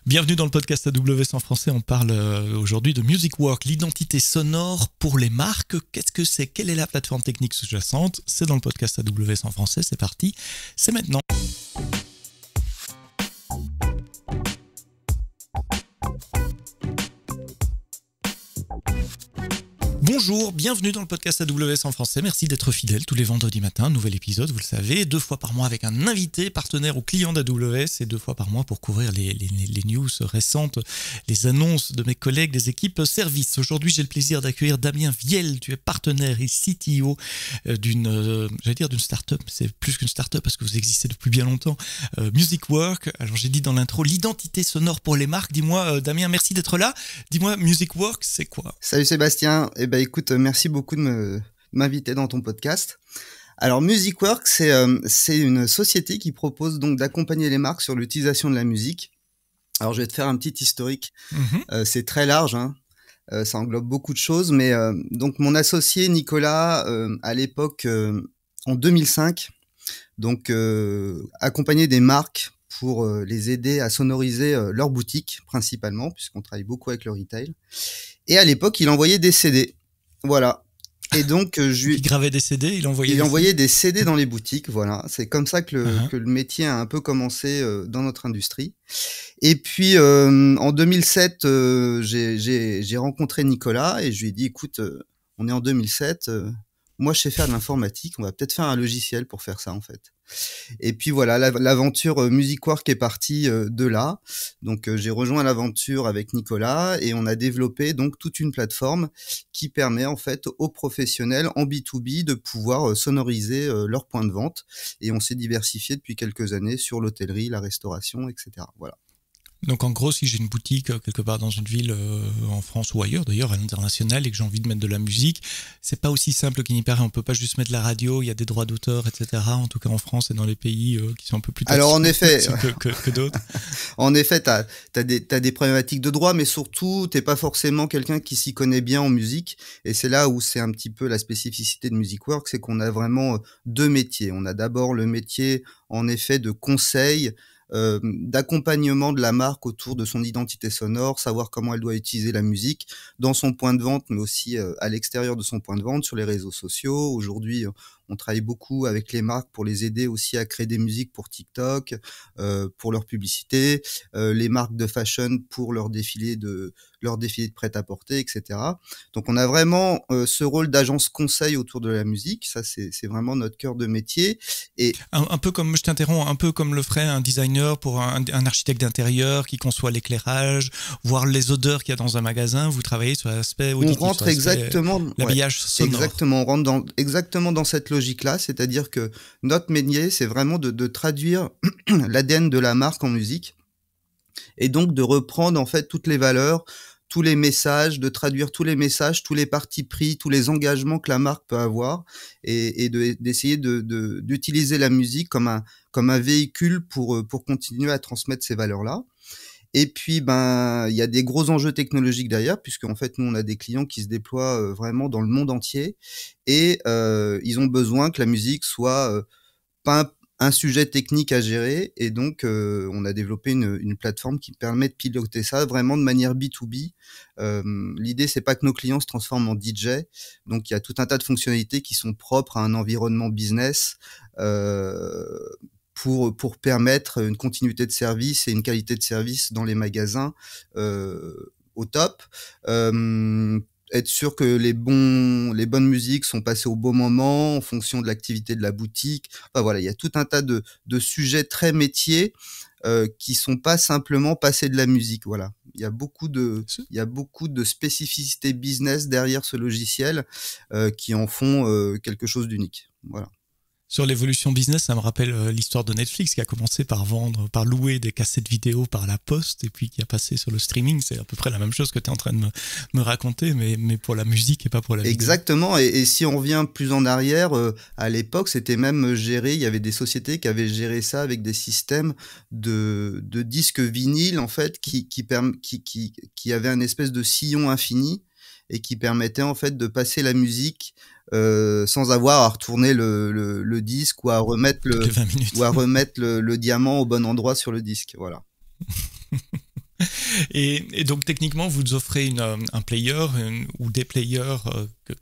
Bienvenue dans le podcast AWS en français. On parle aujourd'hui de Music Work, l'identité sonore pour les marques. Qu'est-ce que c'est? Quelle est la plateforme technique sous-jacente? C'est dans le podcast AWS en français. C'est parti. C'est maintenant. Bonjour, bienvenue dans le podcast AWS en français. Merci d'être fidèle tous les vendredis matins. Nouvel épisode, vous le savez, 2 fois par mois avec un invité, partenaire ou client d'AWS et 2 fois par mois pour couvrir les news récentes, les annonces de mes collègues des équipes services. Aujourd'hui, j'ai le plaisir d'accueillir Damien Viel. Tu es partenaire et CTO d'une start-up. C'est plus qu'une start-up parce que vous existez depuis bien longtemps. Music Work. Alors, j'ai dit dans l'intro, l'identité sonore pour les marques. Dis-moi, Damien, merci d'être là. Dis-moi, Music Work, c'est quoi? Salut Sébastien. Écoute, merci beaucoup de m'inviter dans ton podcast. Alors, Music Work, c'est une société qui propose donc d'accompagner les marques sur l'utilisation de la musique. Alors, je vais te faire un petit historique. C'est très large, hein. Ça englobe beaucoup de choses, mais donc mon associé Nicolas, à l'époque, en 2005, donc accompagnait des marques pour les aider à sonoriser leur boutique, principalement, puisqu'on travaille beaucoup avec le retail. Et à l'époque, il envoyait des CD. Voilà. Et donc, il gravait des CD, il envoyait des CD dans les boutiques. Voilà. C'est comme ça que le métier a un peu commencé dans notre industrie. Et puis, en 2007, j'ai rencontré Nicolas et je lui ai dit, écoute, on est en 2007, moi, je sais faire de l'informatique, on va peut-être faire un logiciel pour faire ça, en fait. Et puis voilà, l'aventure Music Work est partie de là. Donc j'ai rejoint l'aventure avec Nicolas et on a développé donc toute une plateforme qui permet en fait aux professionnels en B2B de pouvoir sonoriser leurs points de vente. Et on s'est diversifié depuis quelques années sur l'hôtellerie, la restauration, etc. Voilà. Donc en gros, si j'ai une boutique quelque part dans une ville en France ou ailleurs, d'ailleurs à l'international, et que j'ai envie de mettre de la musique, c'est pas aussi simple qu'il n'y paraît. On peut pas juste mettre la radio, il y a des droits d'auteur, etc. En tout cas en France et dans les pays qui sont un peu plus alors en effet que d'autres. En effet, t'as des problématiques de droit, mais surtout t'es pas forcément quelqu'un qui s'y connaît bien en musique. Et c'est là où c'est un petit peu la spécificité de Music Work, c'est qu'on a vraiment 2 métiers. On a d'abord le métier en effet de conseil, d'accompagnement de la marque autour de son identité sonore, savoir comment elle doit utiliser la musique dans son point de vente, mais aussi à l'extérieur de son point de vente, sur les réseaux sociaux. Aujourd'hui, on travaille beaucoup avec les marques pour les aider aussi à créer des musiques pour TikTok, pour leur publicité, les marques de fashion pour leur défilé de prêt-à-porter, etc. Donc, on a vraiment ce rôle d'agence conseil autour de la musique. Ça, c'est vraiment notre cœur de métier. Et un peu comme, je t'interromps, un peu comme le ferait un designer pour un architecte d'intérieur qui conçoit l'éclairage, voir les odeurs qu'il y a dans un magasin. Vous travaillez sur l'aspect auditif, on rentre exactement, l'habillage sonore. Exactement, on rentre exactement dans cette logique-là, c'est-à-dire que notre métier, c'est vraiment de traduire l'ADN de la marque en musique et donc de reprendre en fait toutes les valeurs, tous les messages, de traduire tous les messages, tous les partis pris, tous les engagements que la marque peut avoir et d'essayer d'utiliser la musique comme un véhicule pour continuer à transmettre ces valeurs-là. Et puis, il y a des gros enjeux technologiques derrière, puisqu'en fait, nous, on a des clients qui se déploient vraiment dans le monde entier et ils ont besoin que la musique soit pas un sujet technique à gérer. Et donc, on a développé une plateforme qui permet de piloter ça vraiment de manière B2B. L'idée, c'est pas que nos clients se transforment en DJ. Donc, il y a tout un tas de fonctionnalités qui sont propres à un environnement business, pour permettre une continuité de service et une qualité de service dans les magasins au top. Être sûr que les bonnes musiques sont passées au bon moment en fonction de l'activité de la boutique. Enfin, voilà, il y a tout un tas de sujets très métiers qui sont pas simplement passer de la musique. Voilà, il y a beaucoup de spécificités business derrière ce logiciel qui en font quelque chose d'unique. Voilà. Sur l'évolution business, ça me rappelle l'histoire de Netflix qui a commencé par louer des cassettes vidéo par la poste et puis qui a passé sur le streaming. C'est à peu près la même chose que tu es en train de me raconter, mais pour la musique et pas pour la vidéo. Exactement. Et si on revient plus en arrière, à l'époque, c'était même géré. Il y avait des sociétés qui avaient géré ça avec des systèmes de disques vinyles en fait, qui avaient un espèce de sillon infini et qui permettait en fait de passer la musique sans avoir à retourner le disque ou à remettre le diamant au bon endroit sur le disque. Voilà. Et donc techniquement, vous offrez un player ou des players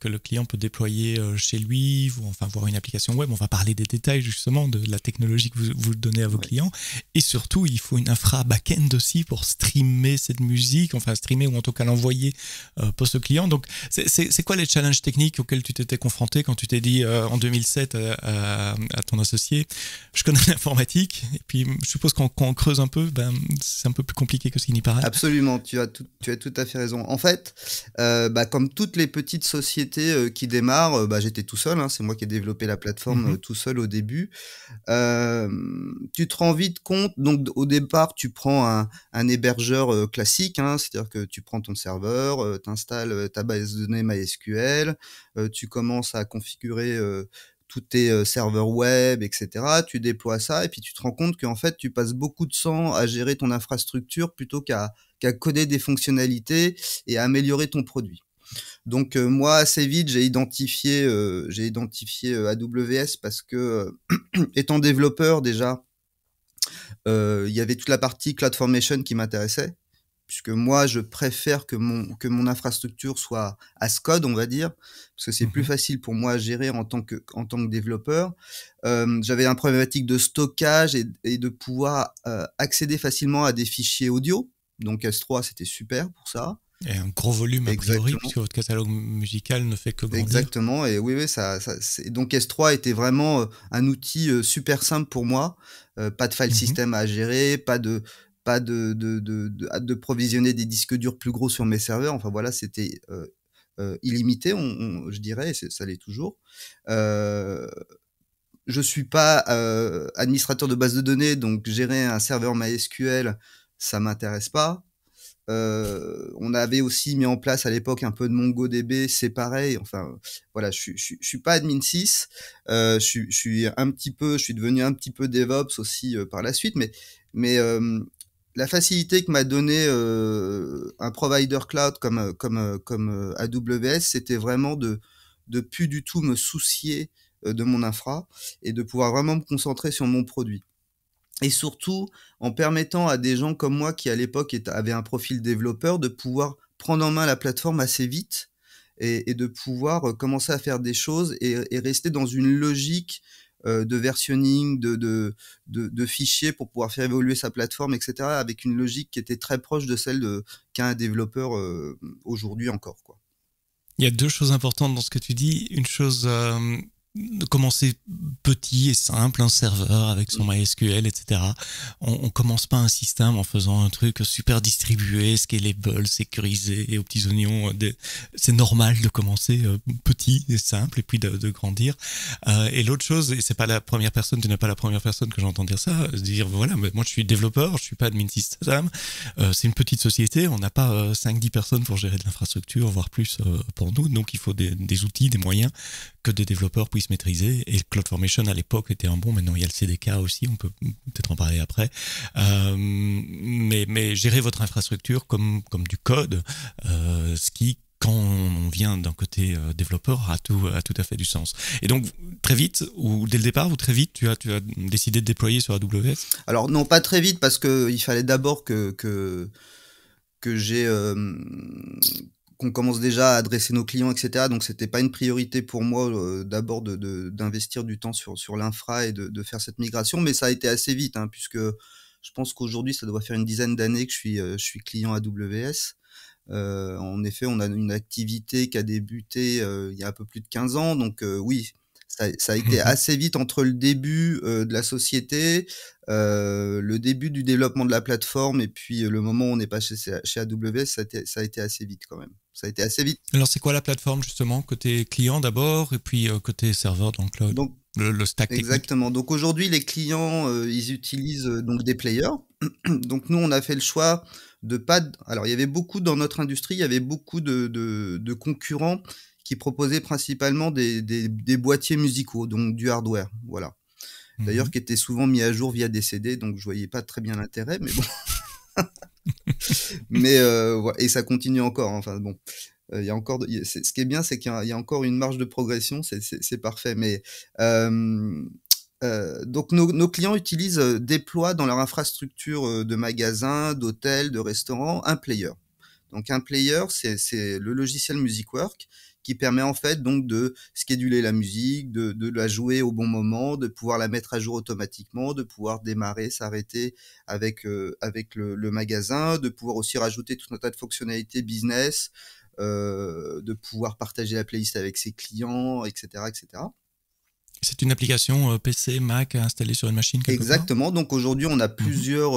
que le client peut déployer chez lui, ou enfin voir une application web. On va parler des détails justement de la technologie que vous donnez à vos Ouais. clients. Et surtout, il faut une infra back-end aussi pour streamer cette musique, enfin streamer ou en tout cas l'envoyer pour ce client. Donc c'est quoi les challenges techniques auxquels tu t'étais confronté quand tu t'es dit en 2007 à ton associé, je connais l'informatique, et puis je suppose quand on creuse un peu, ben, c'est un peu plus compliqué que ce qui n'y paraît. Absolument, tu as tout à fait raison. En fait, comme toutes les petites sociétés qui démarrent, j'étais tout seul, hein, c'est moi qui ai développé la plateforme Mhm. tout seul au début. Tu te rends vite compte, donc au départ, tu prends un hébergeur classique, hein, c'est-à-dire que tu prends ton serveur, tu installes ta base de données MySQL, tu commences à configurer tous tes serveurs web, etc. Tu déploies ça et puis tu te rends compte qu'en fait, tu passes beaucoup de temps à gérer ton infrastructure plutôt qu'à coder des fonctionnalités et à améliorer ton produit. Donc moi assez vite j'ai identifié AWS parce que étant développeur déjà, il y avait toute la partie CloudFormation qui m'intéressait, puisque moi je préfère que mon infrastructure soit as code, on va dire, parce que c'est plus Mhm. facile pour moi à gérer en tant que développeur. J'avais une problématique de stockage et de pouvoir accéder facilement à des fichiers audio. Donc S3 c'était super pour ça. Et un gros volume a priori, Exactement. puisque votre catalogue musical ne fait que grandir. Exactement, et oui, oui, donc S3 était vraiment un outil super simple pour moi. Pas de file Mhm. system à gérer, pas de provisionner des disques durs plus gros sur mes serveurs. Enfin voilà, c'était illimité, je dirais, et ça l'est toujours. Euh, je suis pas administrateur de base de données, donc gérer un serveur MySQL, ça m'intéresse pas. On avait aussi mis en place à l'époque un peu de MongoDB, c'est pareil. Enfin, voilà, je suis pas admin 6. Je suis devenu un petit peu DevOps aussi par la suite, mais la facilité que m'a donné un provider cloud comme AWS, c'était vraiment de plus du tout me soucier de mon infra et de pouvoir vraiment me concentrer sur mon produit. Et surtout, en permettant à des gens comme moi qui, à l'époque, avaient un profil développeur, de pouvoir prendre en main la plateforme assez vite et de pouvoir commencer à faire des choses et rester dans une logique de versionning, de fichiers pour pouvoir faire évoluer sa plateforme, etc., avec une logique qui était très proche de celle qu'a un développeur aujourd'hui encore, quoi. Il y a deux choses importantes dans ce que tu dis. Une chose, de commencer petit et simple, un serveur avec son MySQL, etc. On commence pas un système en faisant un truc super distribué, scalable, sécurisé et aux petits oignons. C'est normal de commencer petit et simple et puis de grandir. Et l'autre chose, et c'est pas la première personne, tu n'es pas la première personne que j'entends dire ça, dire voilà, moi je suis développeur, je suis pas admin system, c'est une petite société, on n'a pas 5-10 personnes pour gérer de l'infrastructure, voire plus pour nous, donc il faut des outils, des moyens que des développeurs puissent maîtriser. Et CloudFormation à l'époque était un bon, maintenant il y a le CDK aussi, on peut peut-être en parler après. Mais gérer votre infrastructure comme du code, ce qui quand on vient d'un côté développeur a tout à fait du sens. Et donc très vite, ou dès le départ, ou très vite, tu as décidé de déployer sur AWS? Alors non, pas très vite, parce que il fallait d'abord que j'ai qu'on commence déjà à adresser nos clients, etc. Donc c'était pas une priorité pour moi d'abord d'investir du temps sur l'infra et de faire cette migration, mais ça a été assez vite, hein, puisque je pense qu'aujourd'hui ça doit faire une dizaine d'années que je suis client AWS. En effet, on a une activité qui a débuté il y a un peu plus de 15 ans, donc oui, ça a été Mhm. assez vite entre le début de la société, le début du développement de la plateforme et puis le moment où on est passé chez AWS, ça a été assez vite quand même. Ça a été assez vite. Alors c'est quoi la plateforme justement? Côté client d'abord, et puis côté serveur dans le cloud? Donc Le stack technique? exactement. Donc aujourd'hui, les clients, ils utilisent donc des players. Donc nous, on a fait le choix de pas. Alors il y avait beaucoup dans notre industrie, il y avait beaucoup de concurrents qui proposaient principalement des boîtiers musicaux, donc du hardware, voilà. D'ailleurs, Mhm. qui étaient souvent mis à jour via des CD, donc je voyais pas très bien l'intérêt, mais bon. Mais et ça continue encore, hein. Enfin bon, il y a encore, ce qui est bien, c'est qu'il y a encore une marge de progression, c'est parfait. Mais Donc nos clients utilisent, déploient dans leur infrastructure, de magasins, d'hôtels, de restaurants, un player. Donc un player, c'est le logiciel MusicWork qui permet en fait donc de scheduler la musique, de la jouer au bon moment, de pouvoir la mettre à jour automatiquement, de pouvoir démarrer, s'arrêter avec le magasin, de pouvoir aussi rajouter tout un tas de fonctionnalités business, de pouvoir partager la playlist avec ses clients, etc., etc. C'est une application PC, Mac installée sur une machine quelque part? Exactement. Donc aujourd'hui, on a Mhm. plusieurs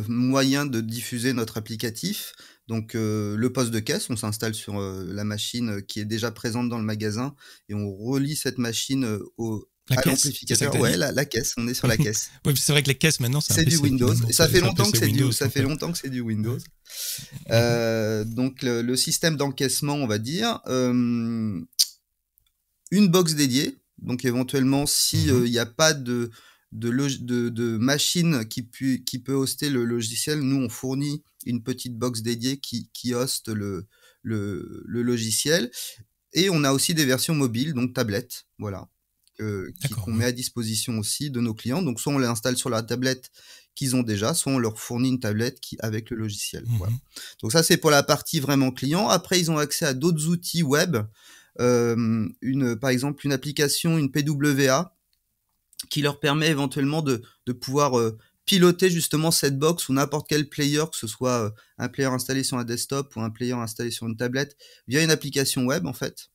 moyens de diffuser notre applicatif. Donc le poste de caisse, on s'installe sur la machine qui est déjà présente dans le magasin et on relie cette machine La à caisse, c'est ça que l'amplificateur. tu as Ouais, dit? la caisse, on est sur la caisse. Oui, c'est vrai que les caisses maintenant c'est un C'est du PC Windows. finalement, Et ça fait c'est un longtemps que PC Windows. ça Donc, fait longtemps que c'est du Windows. ouais. Mhm. Donc le système d'encaissement, on va dire, une box dédiée. Donc éventuellement, si Mhm. il n'y a pas de machine qui peut hoster le logiciel, nous on fournit une petite box dédiée qui hoste le logiciel. Et on a aussi des versions mobiles, donc tablettes, voilà, D'accord, qu'on ouais. met à disposition aussi de nos clients. Donc soit on les installe sur la tablette qu'ils ont déjà, soit on leur fournit une tablette avec le logiciel. Voilà. Mhm. Donc ça c'est pour la partie vraiment client. Après ils ont accès à d'autres outils web, par exemple une application, une PWA, qui leur permet éventuellement de pouvoir piloter justement cette box ou n'importe quel player, que ce soit un player installé sur un desktop ou un player installé sur une tablette, via une application web en fait.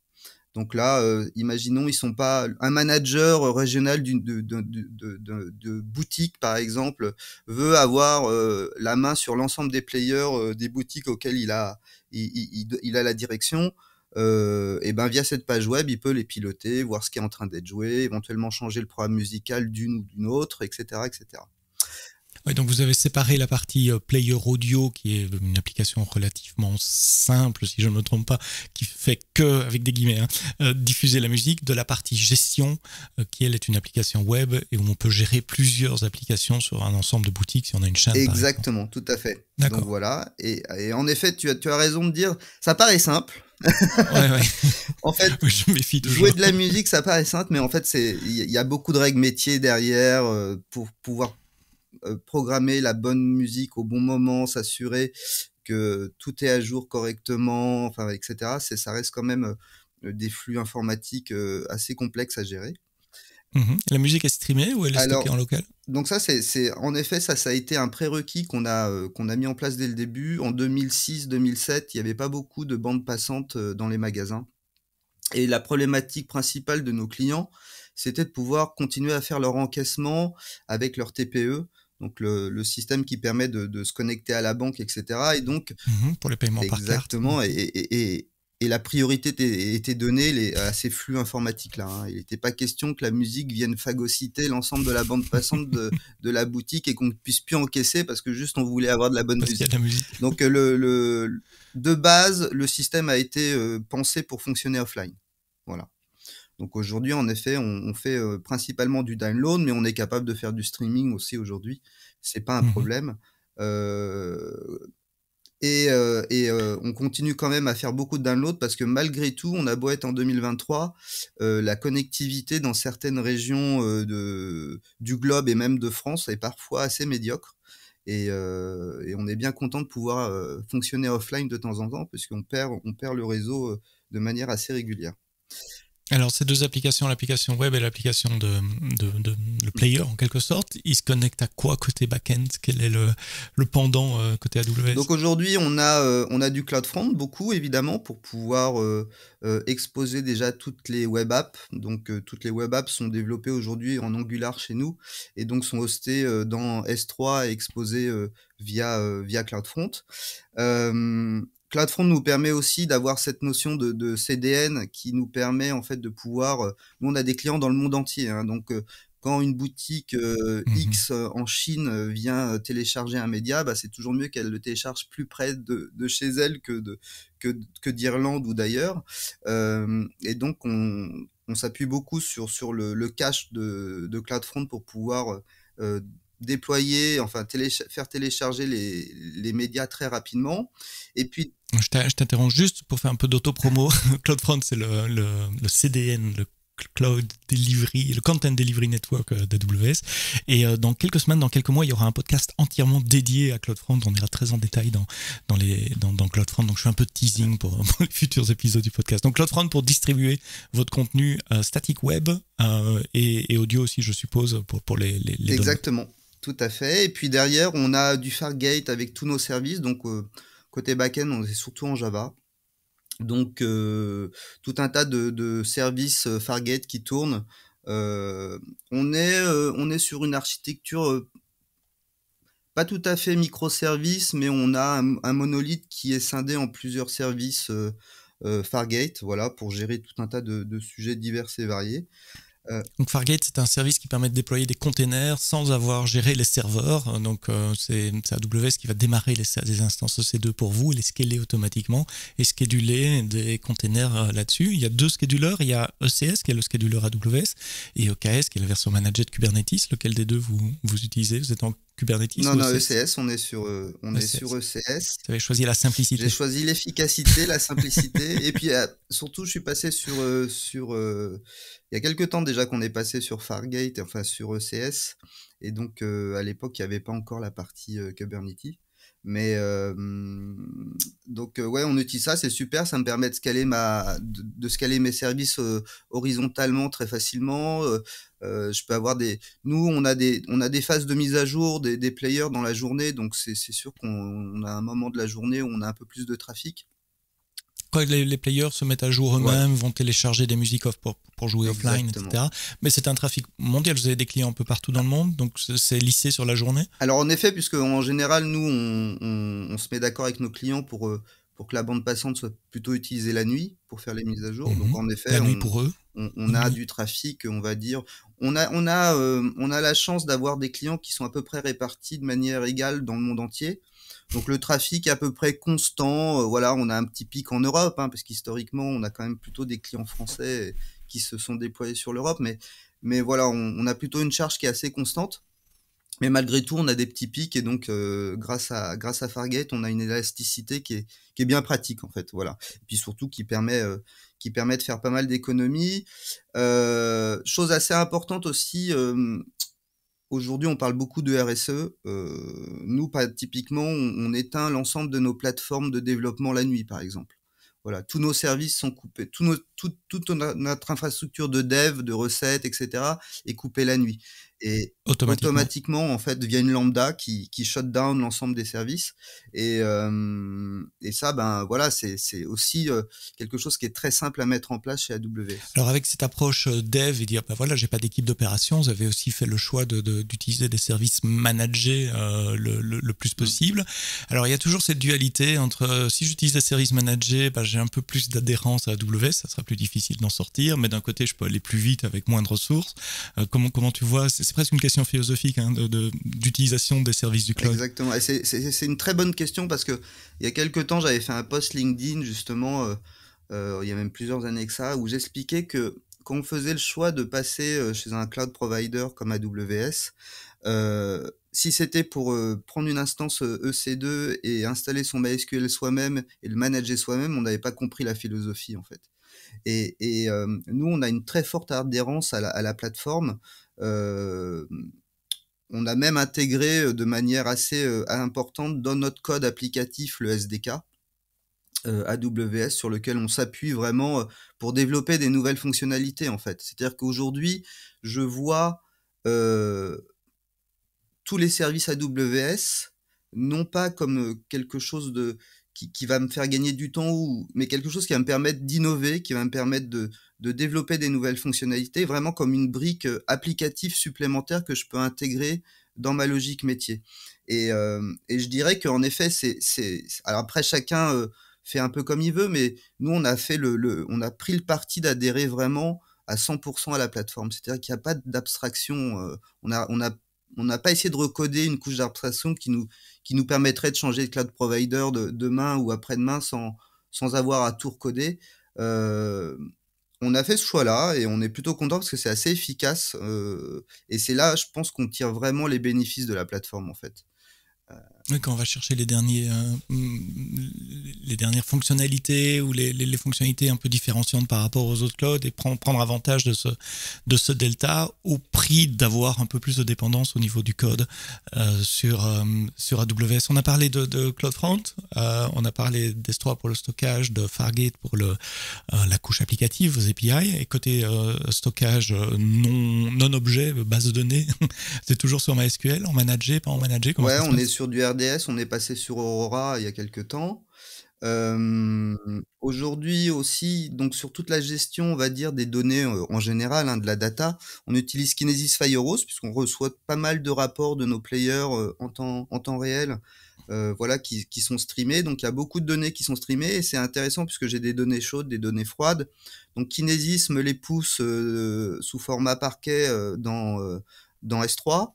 Donc là, imaginons, ils sont pas un manager régional de boutique, par exemple, veut avoir la main sur l'ensemble des players des boutiques auxquelles il a la direction. Et ben via cette page web, il peut les piloter, voir ce qui est en train d'être joué, éventuellement changer le programme musical d'une ou d'une autre, etc., etc. Ouais, donc vous avez séparé la partie player audio, qui est une application relativement simple, si je ne me trompe pas, qui fait que, avec des guillemets, hein, diffuser la musique, de la partie gestion, qui elle est une application web et où on peut gérer plusieurs applications sur un ensemble de boutiques si on a une chaîne par exemple. Exactement, tout à fait. Donc D'accord. voilà. Et en effet, tu as raison de dire, ça paraît simple. Ouais, ouais. En fait, Je me méfie jouer toujours. de la musique, ça paraît simple, mais en fait, il y a beaucoup de règles métiers derrière pour pouvoir programmer la bonne musique au bon moment, s'assurer que tout est à jour correctement, enfin, etc. Ça reste quand même des flux informatiques assez complexes à gérer. La musique est streamée ou elle est stockée en Alors, local? donc ça, en effet, ça a été un prérequis qu'on a mis en place dès le début. En 2006-2007, il n'y avait pas beaucoup de bandes passantes dans les magasins. Et la problématique principale de nos clients, c'était de pouvoir continuer à faire leur encaissement avec leur TPE, donc le système qui permet de se connecter à la banque, etc. Et donc, Pour les paiements par carte. exactement, et la priorité était donnée à ces flux informatiques-là, hein. Il n'était pas question que la musique vienne phagocyter l'ensemble de la bande passante de la boutique et qu'on ne puisse plus encaisser parce que juste on voulait avoir de la bonne Parce qu'il y a de musique. la musique. Donc de base, le système a été pensé pour fonctionner offline. Voilà. Donc aujourd'hui, en effet, on fait principalement du download, mais on est capable de faire du streaming aussi aujourd'hui. C'est pas un Mhm. problème. Euh, on continue quand même à faire beaucoup de download parce que malgré tout, on a beau être en 2023, la connectivité dans certaines régions du globe et même de France est parfois assez médiocre. Et on est bien content de pouvoir fonctionner offline de temps en temps on perd le réseau de manière assez régulière. Alors, ces deux applications, l'application web et l'application le player en quelque sorte, ils se connectent à quoi côté back-end? Quel est le pendant côté AWS? Donc aujourd'hui, on a du CloudFront, beaucoup évidemment, pour pouvoir exposer déjà toutes les web apps. Donc toutes les web apps sont développées aujourd'hui en Angular chez nous et donc sont hostées dans S3 et exposées via CloudFront. CloudFront nous permet aussi d'avoir cette notion de CDN qui nous permet en fait de pouvoir. Nous, on a des clients dans le monde entier, hein, donc quand une boutique X en Chine vient télécharger un média, bah, c'est toujours mieux qu'elle le télécharge plus près de chez elle que d'Irlande ou d'ailleurs. Et donc, on s'appuie beaucoup sur le cache de CloudFront pour pouvoir déployer, enfin faire télécharger les médias très rapidement. Et puis, Je t'interromps juste pour faire un peu d'auto-promo. CloudFront, c'est le CDN, le Cloud Delivery, le Content Delivery Network d'AWS. Et dans quelques semaines, dans quelques mois, il y aura un podcast entièrement dédié à CloudFront. On ira très en détail dans CloudFront. Donc je fais un peu de teasing pour les futurs épisodes du podcast. Donc CloudFront pour distribuer votre contenu statique web et audio aussi, je suppose, pour les Exactement, tout à fait. Et puis derrière, on a du Fargate avec tous nos services. Donc côté back-end, on est surtout en Java. Donc tout un tas de services Fargate qui tournent. On est sur une architecture pas tout à fait microservice, mais on a un monolithe qui est scindé en plusieurs services Fargate, voilà, pour gérer tout un tas de sujets divers et variés. Donc Fargate, c'est un service qui permet de déployer des containers sans avoir géré les serveurs. Donc c'est AWS qui va démarrer des instances EC2 pour vous, les scaler automatiquement et scheduler des containers là-dessus. Il y a 2 schedulers, il y a ECS qui est le scheduler AWS et EKS qui est la version managée de Kubernetes. Lequel des deux vous utilisez? Vous êtes en Kubernetes? Non, ECS, on est sur ECS. Vous avez choisi la simplicité. J'ai choisi l'efficacité, la simplicité, et puis surtout, je suis passé sur il y a quelques temps déjà qu'on est passé sur Fargate, enfin sur ECS, et donc à l'époque, il n'y avait pas encore la partie Kubernetes. Mais donc ouais, on utilise ça, c'est super, ça me permet de scaler mes services horizontalement très facilement. Je peux avoir nous on a des phases de mise à jour, des players dans la journée, donc c'est sûr qu'on a un moment de la journée où on a un peu plus de trafic. Quand les players se mettent à jour eux-mêmes, vont télécharger des musiques off pour jouer offline, etc. Mais c'est un trafic mondial, vous avez des clients un peu partout dans le monde, donc c'est lissé sur la journée? Alors en effet, puisque en général, nous, on se met d'accord avec nos clients pour que la bande passante soit plutôt utilisée la nuit pour faire les mises à jour. Donc en effet, la nuit pour eux. On a du trafic, on va dire. On a la chance d'avoir des clients qui sont à peu près répartis de manière égale dans le monde entier. Donc le trafic est à peu près constant. Voilà, on a un petit pic en Europe, parce qu'historiquement, on a quand même plutôt des clients français qui se sont déployés sur l'Europe. Mais voilà, on a plutôt une charge qui est assez constante. Mais malgré tout, on a des petits pics et donc grâce à Fargate, on a une élasticité qui est bien pratique en fait, voilà. Et puis surtout qui permet de faire pas mal d'économies. Chose assez importante aussi. Aujourd'hui, on parle beaucoup de RSE. Nous, typiquement, on éteint l'ensemble de nos plateformes de développement la nuit, par exemple. Voilà, tous nos services sont coupés, toute notre infrastructure de dev, de recettes, etc. est coupée la nuit. Et automatiquement, en fait, via une lambda qui shut down l'ensemble des services. Et ça, voilà, c'est aussi quelque chose qui est très simple à mettre en place chez AWS. Alors avec cette approche dev et dire, voilà, j'ai pas d'équipe d'opération, vous avez aussi fait le choix d'utiliser des services managés le plus possible. Alors il y a toujours cette dualité entre si j'utilise des services managés, j'ai un peu plus d'adhérence à AWS, ça sera plus difficile d'en sortir, mais d'un côté, je peux aller plus vite avec moins de ressources. Comment tu vois? C'est presque une question philosophique d'utilisation des services du cloud. Exactement. Et c'est une très bonne question parce que il y a quelques temps, j'avais fait un post LinkedIn justement, il y a même plusieurs années que ça, où j'expliquais que quand on faisait le choix de passer chez un cloud provider comme AWS, si c'était pour prendre une instance EC2 et installer son MySQL soi-même et le manager soi-même, on n'avait pas compris la philosophie en fait. Et nous, on a une très forte adhérence à la plateforme. On a même intégré de manière assez importante dans notre code applicatif le SDK AWS sur lequel on s'appuie vraiment pour développer des nouvelles fonctionnalités en fait. C'est-à-dire qu'aujourd'hui, je vois tous les services AWS non pas comme quelque chose qui va me faire gagner du temps, mais quelque chose qui va me permettre d'innover, qui va me permettre de développer des nouvelles fonctionnalités, vraiment comme une brique applicative supplémentaire que je peux intégrer dans ma logique métier. Et je dirais qu'en effet, alors après chacun fait un peu comme il veut, mais nous on a fait on a pris le parti d'adhérer vraiment à 100% à la plateforme. C'est-à-dire qu'il n'y a pas d'abstraction. On n'a pas essayé de recoder une couche d'abstraction qui nous permettrait de changer de cloud provider demain ou après-demain sans avoir à tout recoder. On a fait ce choix-là et on est plutôt content parce que c'est assez efficace. Et c'est là, je pense, qu'on tire vraiment les bénéfices de la plateforme, en fait. Oui, quand on va chercher les derniers les dernières fonctionnalités ou les fonctionnalités un peu différenciantes par rapport aux autres clouds et prendre avantage de ce delta au prix d'avoir un peu plus de dépendance au niveau du code sur AWS. On a parlé de CloudFront, on a parlé d'S3 pour le stockage, de Fargate pour la couche applicative, vos API, et côté stockage non objet, base de données, c'est toujours sur MySQL, en managé, pas en managé, comment Ouais, ça se on est passe? sur du RDS, on est passé sur Aurora il y a quelque temps. Aujourd'hui aussi, donc sur toute la gestion, on va dire, des données, en général, hein, de la data, on utilise Kinesis Firehose puisqu'on reçoit pas mal de rapports de nos players, en temps réel, voilà, qui sont streamés. Donc il y a beaucoup de données qui sont streamées et c'est intéressant puisque j'ai des données chaudes, des données froides. Donc Kinesis me les pousse, sous format parquet, dans S3.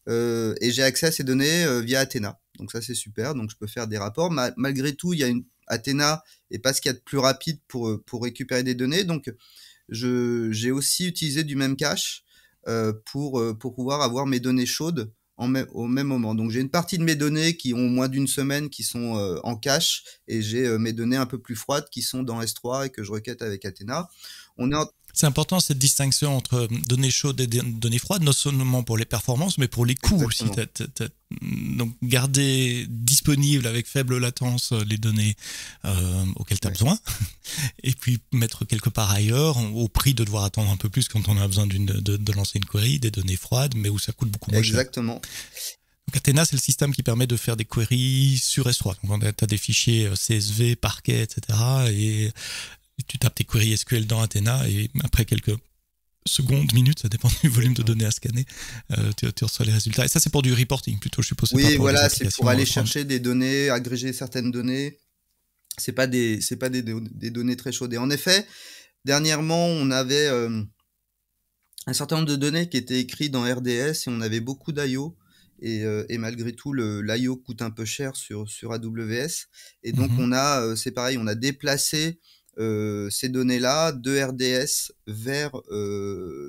Et j'ai accès à ces données, via Athena. Donc ça, c'est super. Donc je peux faire des rapports. Malgré tout, il y a Athena est pas ce qu'il y a de plus rapide pour récupérer des données. Donc j'ai aussi utilisé du Memcache, pour pouvoir avoir mes données chaudes au même moment. Donc j'ai une partie de mes données qui ont moins d'une semaine qui sont, en cache, et j'ai, mes données un peu plus froides qui sont dans S3 et que je requête avec Athena. On est en C'est important cette distinction entre données chaudes et données froides, non seulement pour les performances, mais pour les coûts aussi. Exactement. Donc garder disponible avec faible latence les données auxquelles tu as Ouais. besoin, et puis mettre quelque part ailleurs au prix de devoir attendre un peu plus quand on a besoin de lancer une query, des données froides, mais où ça coûte beaucoup moins cher. Exactement. Donc Athena, c'est le système qui permet de faire des queries sur S3. Donc tu as des fichiers CSV, parquet, etc. Et tu tapes tes queries SQL dans Athena et après quelques secondes, minutes, ça dépend du volume de données à scanner, tu reçois les résultats. Et ça, c'est pour du reporting plutôt, je suppose, c'est pas Oui, pour les voilà, c'est applications pour aller front. chercher des données, agréger certaines données. C'est pas des données très chaudes. Et en effet, dernièrement, on avait, un certain nombre de données qui étaient écrites dans RDS et on avait beaucoup d'IO. Et malgré tout, l'IO coûte un peu cher sur AWS. Et donc, Mhm. c'est pareil, on a déplacé, ces données-là de RDS vers,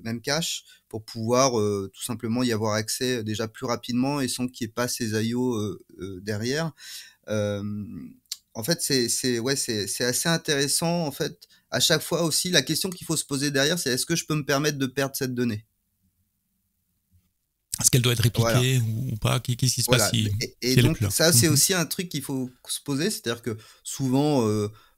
Memcache pour pouvoir, tout simplement y avoir accès déjà plus rapidement et sans qu'il n'y ait pas ces IO, derrière. En fait, ouais, c'est assez intéressant. En fait, à chaque fois aussi, la question qu'il faut se poser derrière, c'est est-ce que je peux me permettre de perdre cette donnée? Est-ce qu'elle doit être Voilà. répliquée ou pas? Qu'est-ce qui se passe Voilà. si, Et si elle est donc plus là? ça, c'est Mhm. aussi un truc qu'il faut se poser, c'est-à-dire que souvent,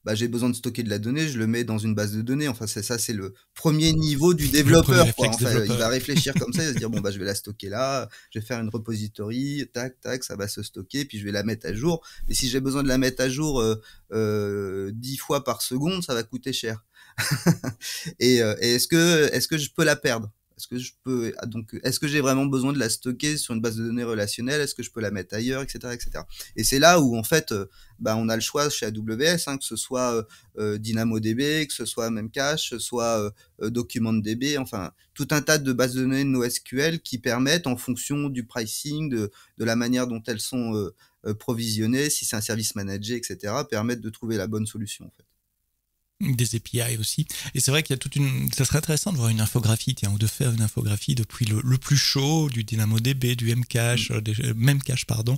bah, j'ai besoin de stocker de la donnée, je le mets dans une base de données. Enfin, c'est le premier niveau du Le premier développeur, quoi. réflexe Enfin, il va développeur. réfléchir comme ça, il va se dire bon bah je vais la stocker là, je vais faire une repository, tac tac, ça va se stocker, puis je vais la mettre à jour. Et si j'ai besoin de la mettre à jour 10 fois par seconde, ça va coûter cher. Et est-ce que je peux la perdre? Est-ce que j'ai vraiment besoin de la stocker sur une base de données relationnelle? Est-ce que je peux la mettre ailleurs, etc., etc. Et c'est là où en fait, bah, on a le choix chez AWS, hein, que ce soit DynamoDB, que ce soit Memcache, que ce soit DocumentDB, enfin tout un tas de bases de données NoSQL qui permettent, en fonction du pricing, de la manière dont elles sont provisionnées, si c'est un service managé, etc., permettent de trouver la bonne solution en fait. Des API aussi. Et c'est vrai qu'il y a ça serait intéressant de voir une infographie, tiens, ou de faire une infographie depuis le plus chaud, du DynamoDB, du Mm. Memcache, Memcache, pardon,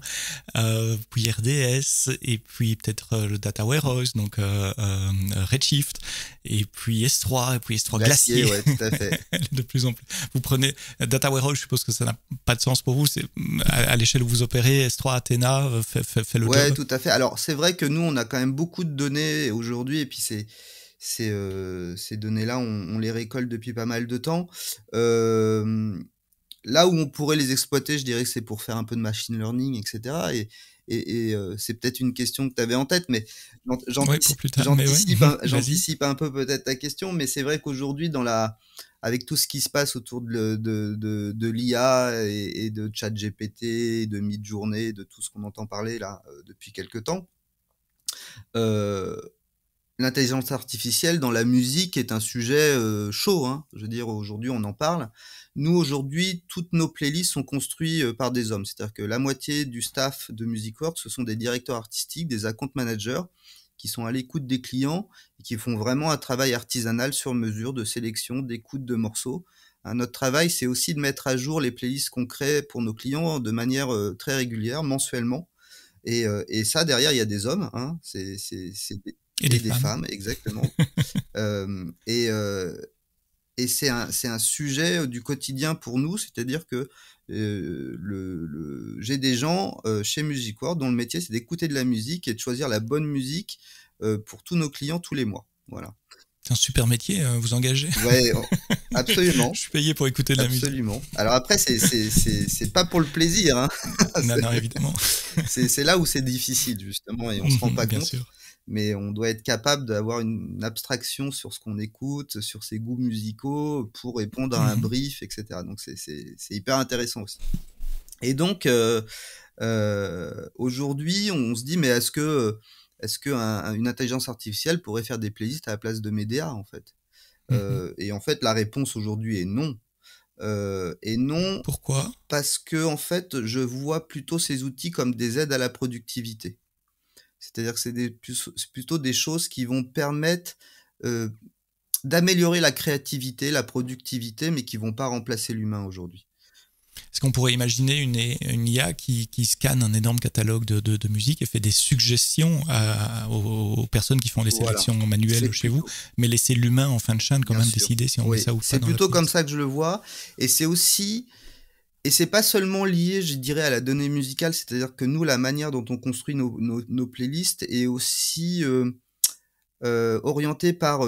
puis RDS, et puis peut-être le Data Warehouse, donc Redshift, et puis S3, et puis S3 Glacier, Glacier. ouais, tout à fait. De plus en plus. Vous prenez Data Warehouse, je suppose que ça n'a pas de sens pour vous. C'est à l'échelle où vous opérez, S3 Athena fait le Ouais, job. tout à fait. Alors, c'est vrai que nous, on a quand même beaucoup de données aujourd'hui, et puis ces données-là, on les récolte depuis pas mal de temps. Hem, Là où on pourrait les exploiter, je dirais que c'est pour faire un peu de machine learning, et cetera. Et c'est peut-être une question que tu avais en tête, mais Oui, pour plus tard, mais ouais, vas-y. j'anticipe un peu peut-être ta question, mais c'est vrai qu'aujourd'hui, avec tout ce qui se passe autour de l'IA et de ChatGPT, de Midjourney, de tout ce qu'on entend parler là, depuis quelque temps, heu, l'intelligence artificielle dans la musique est un sujet, chaud, hein. Je veux dire, aujourd'hui, on en parle. Nous, aujourd'hui, toutes nos playlists sont construites, par des hommes. C'est-à-dire que la moitié du staff de Musicworks, ce sont des directeurs artistiques, des account managers qui sont à l'écoute des clients et qui font vraiment un travail artisanal sur mesure de sélection, d'écoute de morceaux. Hein, notre travail, c'est aussi de mettre à jour les playlists qu'on crée pour nos clients de manière, très régulière, mensuellement. Et ça, derrière, il y a des hommes, hein, Et et des des femmes. femmes, exactement. Euh, et euh, et c'est un sujet du quotidien pour nous, c'est-à-dire que j'ai des gens chez Music World dont le métier c'est d'écouter de la musique et de choisir la bonne musique pour tous nos clients tous les mois. Voilà. C'est un super métier, vous engagez. Ouais, Je absolument. suis payé pour écouter de la musique. Absolument. Alors après, c'est pas pour le plaisir, hein. Non, non, évidemment. C'est là où c'est difficile, justement, et on se rend pas Bien compte. sûr. Mais on doit être capable d'avoir une abstraction sur ce qu'on écoute, sur ses goûts musicaux, pour répondre à un brief, etc. Donc c'est hyper intéressant aussi. Et donc aujourd'hui, on se dit, mais est-ce que une intelligence artificielle pourrait faire des playlists à la place de Medea, en fait? Et en fait, la réponse aujourd'hui est non. Et non, Pourquoi? parce que en fait, je vois plutôt ces outils comme des aides à la productivité. C'est-à-dire que c'est plutôt des choses qui vont permettre euh, d'améliorer la créativité, la productivité, mais qui vont pas remplacer l'humain aujourd'hui. Est-ce qu'on pourrait imaginer une IA qui scanne un énorme catalogue de musique et fait des suggestions aux personnes qui font les Voilà. sélections manuelles chez vous, mais laisser l'humain en fin de chaîne quand Bien même sûr. décider si on Oui, met ça ou pas c'est dans la plutôt comme playlist. ça que je le vois. Et c'est aussi, et c'est pas seulement lié, je dirais, à la donnée musicale, c'est-à-dire que nous, la manière dont on construit nos playlists est aussi orientée par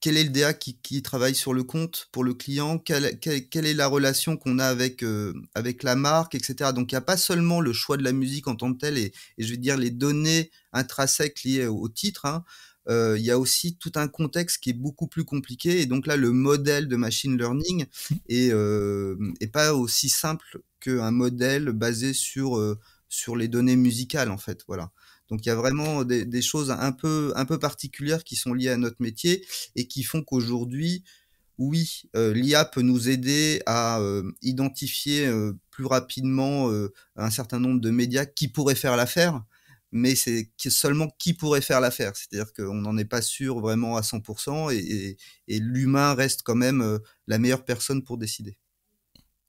quel est le DA qui travaille sur le compte pour le client, quelle est la relation qu'on a avec la marque, etc. Donc il n'y a pas seulement le choix de la musique en tant que tel et je vais dire les données intrinsèques liées au titre, hein. Il y a aussi tout un contexte qui est beaucoup plus compliqué et donc là le modèle de machine learning est pas aussi simple qu'un modèle basé sur les données musicales en fait, voilà. Donc il y a vraiment des choses un peu particulières qui sont liées à notre métier et qui font qu'aujourd'hui, oui, l'IA peut nous aider à identifier plus rapidement un certain nombre de médias qui pourraient faire l'affaire, mais c'est seulement qui pourrait faire l'affaire. C'est-à-dire qu'on n'en est pas sûr vraiment à 100% et l'humain reste quand même la meilleure personne pour décider.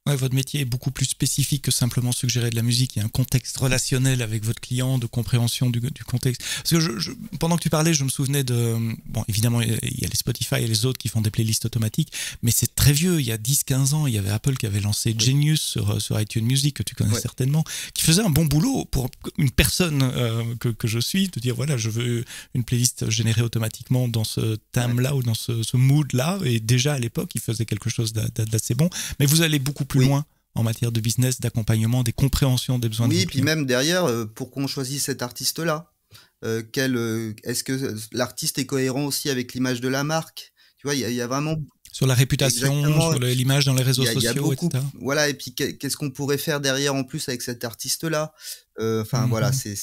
Ouais, votre métier est beaucoup plus spécifique que simplement suggérer de la musique. Il y a un contexte relationnel avec votre client, de compréhension du contexte. Parce que pendant que tu parlais, je me souvenais de... Bon, évidemment, il y a les Spotify et les autres qui font des playlists automatiques, mais c'est très vieux. Il y a 10-15 ans, il y avait Apple qui avait lancé Genius sur iTunes Music, que tu connais certainement, qui faisait un bon boulot pour une personne que je suis, de dire, voilà, je veux une playlist générée automatiquement dans ce thème-là ou dans ce mood-là. Et déjà, à l'époque, il faisait quelque chose d'assez bon. Mais vous allez beaucoup plus loin en matière de business, d'accompagnement, des compréhensions des besoins de vos clients. Oui, puis même derrière, pourquoi on choisit cet artiste-là, est-ce que l'artiste est cohérent aussi avec l'image de la marque? Tu vois, il y a vraiment... Sur la réputation, Exactement. sur l'image dans les réseaux Il y a sociaux, beaucoup, etc. voilà, et puis qu'est-ce qu'on pourrait faire derrière en plus avec cet artiste-là? Enfin, voilà, c'est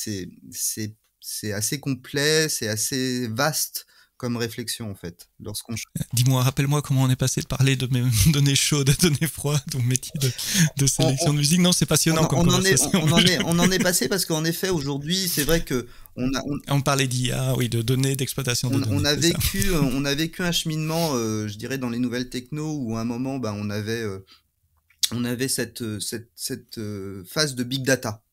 assez complet, c'est assez vaste comme réflexion, en fait, lorsqu'on... Dis-moi, rappelle-moi comment on est passé de parler de mes données chaudes à données froides, ton métier de sélection de musique. Non, c'est passionnant comme conversation. On en est passé parce qu'en effet, aujourd'hui, c'est vrai que on parlait d'IA, oui, de données, d'exploitation de données. On a vécu un cheminement, je dirais, dans les nouvelles techno où à un moment, ben, on avait cette phase de big data.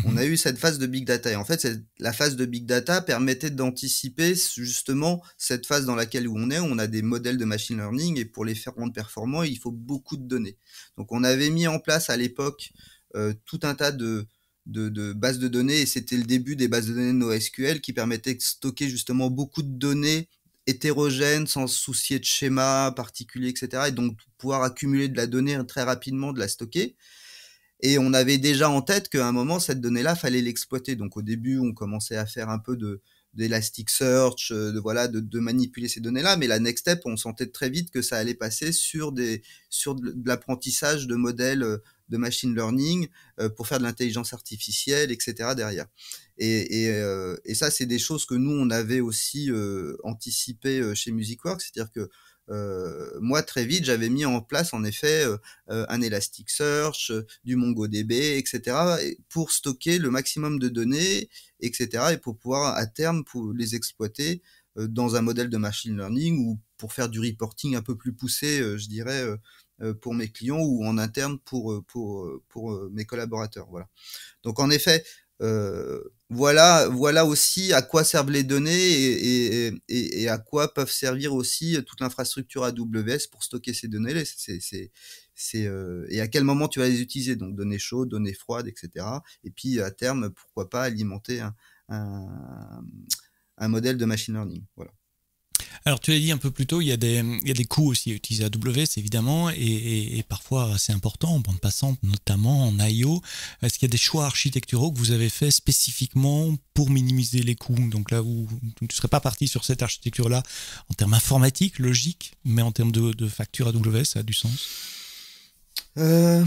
On a eu cette phase de big data. Et en fait, la phase de big data permettait d'anticiper justement cette phase dans laquelle où on a des modèles de machine learning et pour les faire rendre performants, il faut beaucoup de données. Donc, on avait mis en place à l'époque tout un tas de bases de données et c'était le début des bases de données de NoSQL qui permettaient de stocker justement beaucoup de données hétérogènes sans se soucier de schémas particuliers, etc. Et donc, pouvoir accumuler de la donnée très rapidement, de la stocker. Et on avait déjà en tête qu'à un moment, cette donnée-là, fallait l'exploiter. Donc au début, on commençait à faire un peu d'Elasticsearch, de manipuler ces données-là. Mais la next step, on sentait très vite que ça allait passer sur de l'apprentissage de modèles de machine learning pour faire de l'intelligence artificielle, etc. derrière. Et ça, c'est des choses que nous, on avait aussi anticipé chez Musicworks. C'est-à-dire que moi, très vite, j'avais mis en place, en effet, un Elasticsearch, du MongoDB, etc., pour stocker le maximum de données, etc., et pour pouvoir, à terme, pour les exploiter dans un modèle de machine learning ou pour faire du reporting un peu plus poussé, je dirais, pour mes clients ou en interne pour mes collaborateurs. Voilà. Donc, en effet, Voilà aussi à quoi servent les données et à quoi peuvent servir aussi toute l'infrastructure AWS pour stocker ces données. Et à quel moment tu vas les utiliser, donc données chaudes, données froides, etc. Et puis à terme, pourquoi pas alimenter un, un modèle de machine learning. Voilà. Alors, tu l'as dit un peu plus tôt, il y a des coûts aussi à utiliser AWS, évidemment, et parfois assez importants, en bande passante, notamment en I/O. Est-ce qu'il y a des choix architecturaux que vous avez faits spécifiquement pour minimiser les coûts? Donc là, où tu ne serais pas parti sur cette architecture-là en termes informatiques, logiques, mais en termes de facture AWS, ça a du sens? Euh,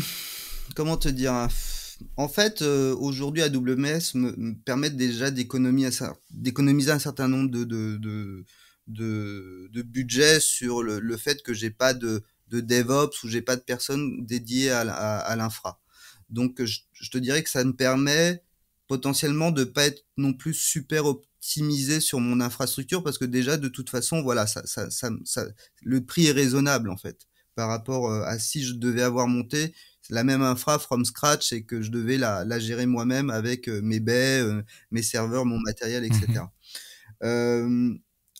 Comment te dire, hein. En fait, aujourd'hui, AWS me permet déjà d'économiser un certain nombre de budget sur le fait que j'ai pas de DevOps ou j'ai pas de personnes dédiées à l'infra. Donc, je te dirais que ça me permet potentiellement de pas être non plus super optimisé sur mon infrastructure parce que déjà, de toute façon, voilà, le prix est raisonnable en fait par rapport à si je devais avoir monté la même infra from scratch et que je devais la gérer moi-même avec mes baies, mes serveurs, mon matériel, Mhm. etc. Euh,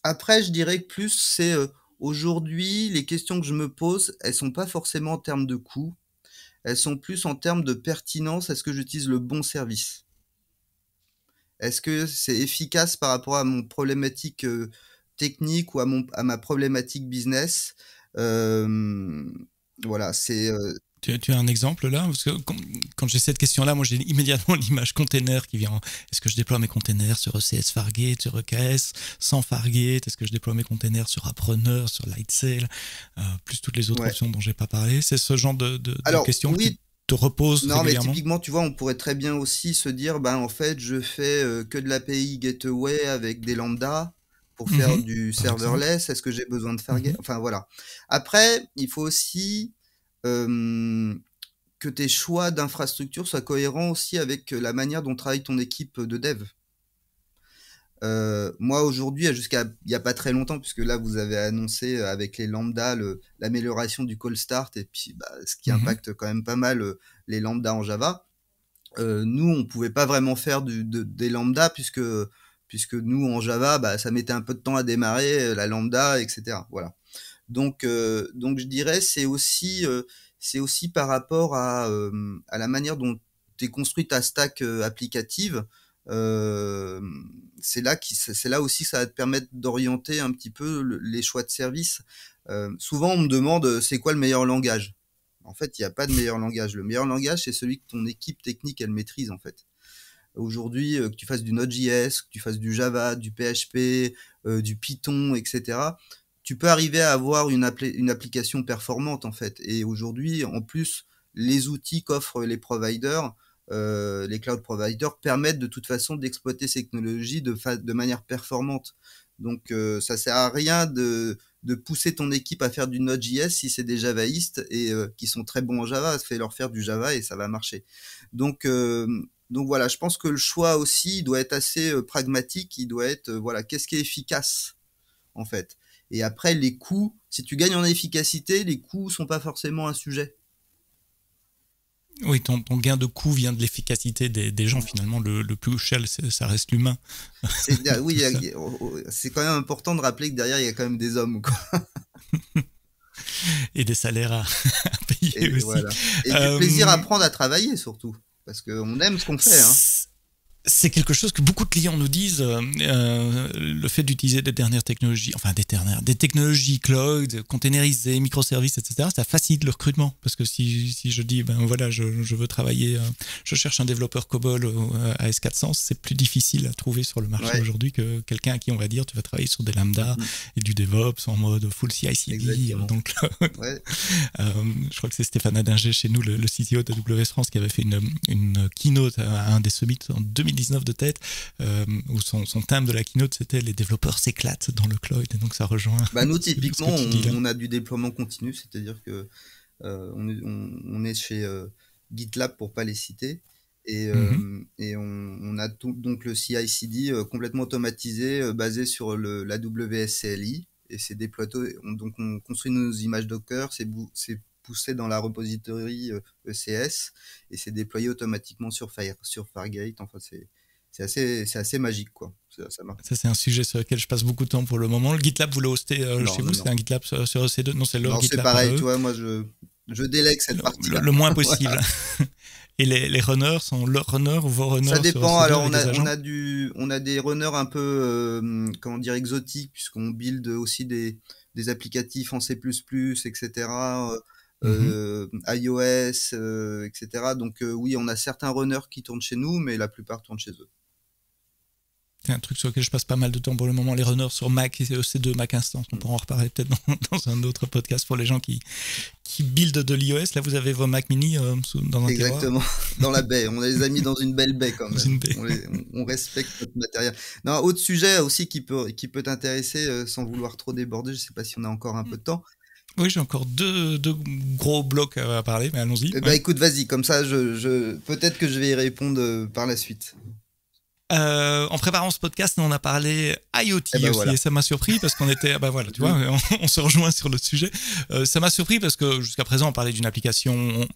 Après, je dirais que plus c'est aujourd'hui, les questions que je me pose, elles sont pas forcément en termes de coût, elles sont plus en termes de pertinence. Est-ce que j'utilise le bon service? Est-ce que c'est efficace par rapport à mon problématique technique ou à ma problématique business? Euh, voilà, c'est Tu as un exemple là? Parce que quand j'ai cette question-là, moi j'ai immédiatement l'image container qui vient. Est-ce que je déploie mes containers sur ECS Fargate, sur EKS, sans Fargate? Est-ce que je déploie mes containers sur Appreneur, sur Lightsail, plus toutes les autres ouais. options dont j'ai pas parlé? C'est ce genre de Alors questions que tu oui, te reposes non, mais régulièrement? typiquement, tu vois, on pourrait très bien aussi se dire, ben en fait, je fais que de l'API gateway avec des lambdas pour faire Mhm. du Par exemple. serverless. Est-ce que j'ai besoin de Fargate? Mhm. Enfin voilà. Après, il faut aussi euh, que tes choix d'infrastructure soient cohérents aussi avec la manière dont travaille ton équipe de dev. Moi aujourd'hui, jusqu'à il y a pas très longtemps, puisque là vous avez annoncé avec les lambdas l'amélioration du call start et puis bah, ce qui Mhm. impacte quand même pas mal les lambdas en Java. Nous, on pouvait pas vraiment faire des lambdas puisque nous en Java, bah, ça mettait un peu de temps à démarrer la lambda, etc. Voilà. Donc je dirais c'est aussi par rapport à la manière dont tu construit ta stack applicative. Euh, c'est là aussi que ça va te permettre d'orienter un petit peu les choix de service. Souvent on me demande c'est quoi le meilleur langage. En fait, il n'y a pas de meilleur langage. Le meilleur langage, c'est celui que ton équipe technique elle maîtrise en fait. Aujourd'hui, que tu fasses du Node.js, que tu fasses du Java, du PHP, du Python, etc., tu peux arriver à avoir une application performante en fait. Et aujourd'hui, en plus, les outils qu'offrent les cloud providers permettent de toute façon d'exploiter ces technologies de manière performante. Donc, ça sert à rien de pousser ton équipe à faire du Node.js si c'est des javaïstes et qui sont très bons en Java. Fais-leur faire du Java et ça va marcher. Donc, euh, donc voilà, je pense que le choix aussi il doit être assez pragmatique, il doit être voilà, qu'est-ce qui est efficace en fait. Et après les coûts, si tu gagnes en efficacité, les coûts sont pas forcément un sujet. Oui, ton gain de coût vient de l'efficacité des gens. Finalement, le plus cher, ça reste l'humain. Oui, Tout ça. c'est quand même important de rappeler que derrière il y a quand même des hommes quoi. Et des salaires à payer Et aussi. voilà. Et du plaisir à Euh, prendre à travailler surtout, parce qu'on aime ce qu'on fait, hein. c'est quelque chose que beaucoup de clients nous disent. Le fait d'utiliser des dernières technologies, enfin des technologies cloud, containerisées, microservices, etc., ça facilite le recrutement. Parce que si je dis, ben voilà, je veux travailler, je cherche un développeur COBOL à S400, c'est plus difficile à trouver sur le marché Ouais. aujourd'hui que quelqu'un à qui on va dire, tu vas travailler sur des lambda Mm, et du DevOps en mode full CI/CD exactement. dans le cloud. Ouais. Je crois que c'est Stéphane Adinger chez nous, le CTO d'AWS France, qui avait fait une keynote à un des summits en 2019 de tête, où son thème de la keynote c'était les développeurs s'éclatent dans le cloud, et donc ça rejoint Bah nous ce typiquement que tu dis là. on a du déploiement continu, c'est-à-dire que on est chez GitLab pour pas les citer Mhm. et on a tout, donc le CI/CD complètement automatisé basé sur la WS CLI et c'est déployé. Donc on construit nos images Docker, c'est poussé dans la repository ECS et c'est déployé automatiquement sur Fargate. Enfin, c'est assez magique, quoi. Ça marche. Ça, c'est un sujet sur lequel je passe beaucoup de temps pour le moment. Le GitLab, vous le hostez chez vous? Non. C'est un GitLab sur EC2? Non, c'est leur Non, c'est GitLab pareil, tu vois, moi, je délègue cette partie-là. Le moins possible. Voilà. Et les runners sont leurs runners ou vos runners? Ça dépend. Alors, on a a des runners un peu, comment dire, exotiques, puisqu'on build aussi des applicatifs en C++, etc., iOS, etc. Donc, oui, on a certains runners qui tournent chez nous, mais la plupart tournent chez eux. C'est un truc sur lequel je passe pas mal de temps pour le moment, les runners sur Mac et EC2 Mac Instance. On pourra en reparler peut-être dans un autre podcast pour les gens qui buildent de l'iOS. Là, vous avez vos Mac mini dans un Exactement, dans la baie. On les a mis dans une belle baie quand même. Baie. On respecte notre matériel. Non, autre sujet aussi qui peut t'intéresser sans vouloir trop déborder. Je sais pas si on a encore un peu de temps. Oui, j'ai encore deux gros blocs à parler, mais allons-y. Eh ben, écoute, vas-y, comme ça, peut-être que je vais y répondre par la suite. En préparant ce podcast, on a parlé IoT aussi, voilà. Et ça m'a surpris parce qu'on était, voilà, tu vois, on se rejoint sur le sujet. Ça m'a surpris parce que jusqu'à présent, on parlait d'une application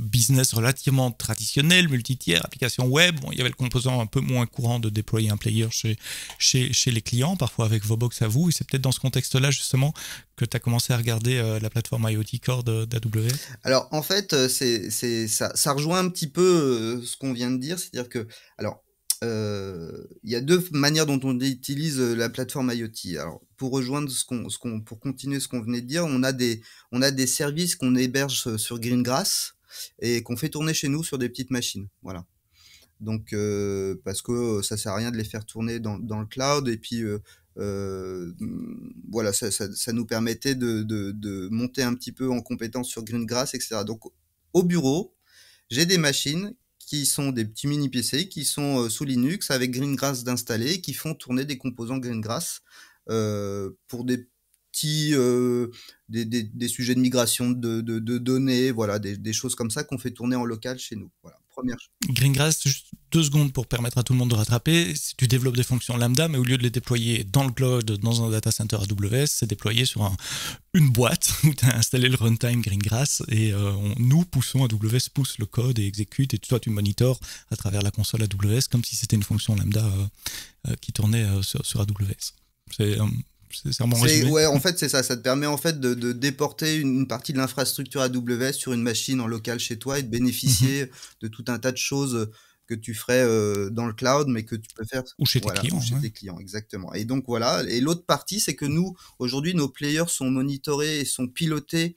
business relativement traditionnelle, multi-tiers, application web. Bon, il y avait le composant un peu moins courant de déployer un player chez les clients, parfois avec vos box à vous. Et c'est peut-être dans ce contexte-là, justement, que tu as commencé à regarder la plateforme IoT Core d'AWS. Alors, en fait, ça rejoint un petit peu ce qu'on vient de dire. C'est-à-dire que, il y a deux manières dont on utilise la plateforme IoT. Alors, pour rejoindre pour continuer ce qu'on venait de dire, on a des services qu'on héberge sur Greengrass et qu'on fait tourner chez nous sur des petites machines. Voilà. Donc, parce que ça sert à rien de les faire tourner dans le cloud et puis voilà, ça nous permettait de monter un petit peu en compétence sur Greengrass, etc. Donc, au bureau, j'ai des machines qui sont des petits mini PC qui sont sous Linux avec Greengrass d'installer, qui font tourner des composants Greengrass pour des petits des sujets de migration de données, voilà, des choses comme ça qu'on fait tourner en local chez nous. Voilà, première chose. Greengrass, juste 2 secondes pour permettre à tout le monde de rattraper. Si tu développes des fonctions lambda, mais au lieu de les déployer dans le cloud, dans un data center AWS, c'est déployé sur une boîte où tu as installé le runtime Greengrass et nous poussons, AWS pousse le code et exécute et toi tu monitores à travers la console AWS comme si c'était une fonction lambda qui tournait sur AWS. C'est un bon résumé. Ouais, en fait, c'est ça. Ça te permet en fait de déporter une partie de l'infrastructure AWS sur une machine en local chez toi et de bénéficier de tout un tas de choses que tu ferais dans le cloud, mais que tu peux faire ou chez tes clients. Ou chez tes clients, exactement. Et donc voilà. Et l'autre partie, c'est que nous, aujourd'hui, nos players sont monitorés et sont pilotés.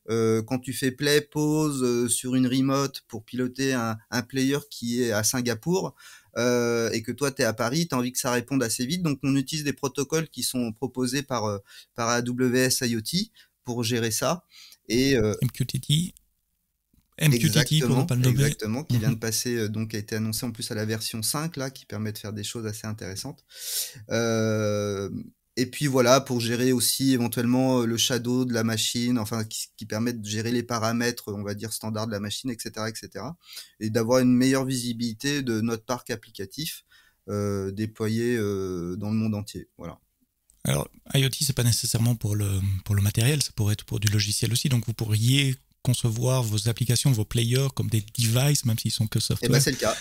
Quand tu fais play, pause sur une remote pour piloter un player qui est à Singapour et que toi tu es à Paris, tu as envie que ça réponde assez vite. Donc on utilise des protocoles qui sont proposés par AWS IoT pour gérer ça. Et MQTT pour ne pas le nommer. Exactement, qui vient de passer, donc a été annoncé en plus à la version 5 là, qui permet de faire des choses assez intéressantes. Et puis voilà, pour gérer aussi éventuellement le shadow de la machine, enfin qui permet de gérer les paramètres, on va dire standards de la machine, etc., etc. Et d'avoir une meilleure visibilité de notre parc applicatif déployé dans le monde entier. Voilà. Alors IoT, c'est pas nécessairement pour le matériel, ça pourrait être pour du logiciel aussi. Donc vous pourriez concevoir vos applications, vos players comme des devices, même s'ils sont que software. Et ben c'est le cas.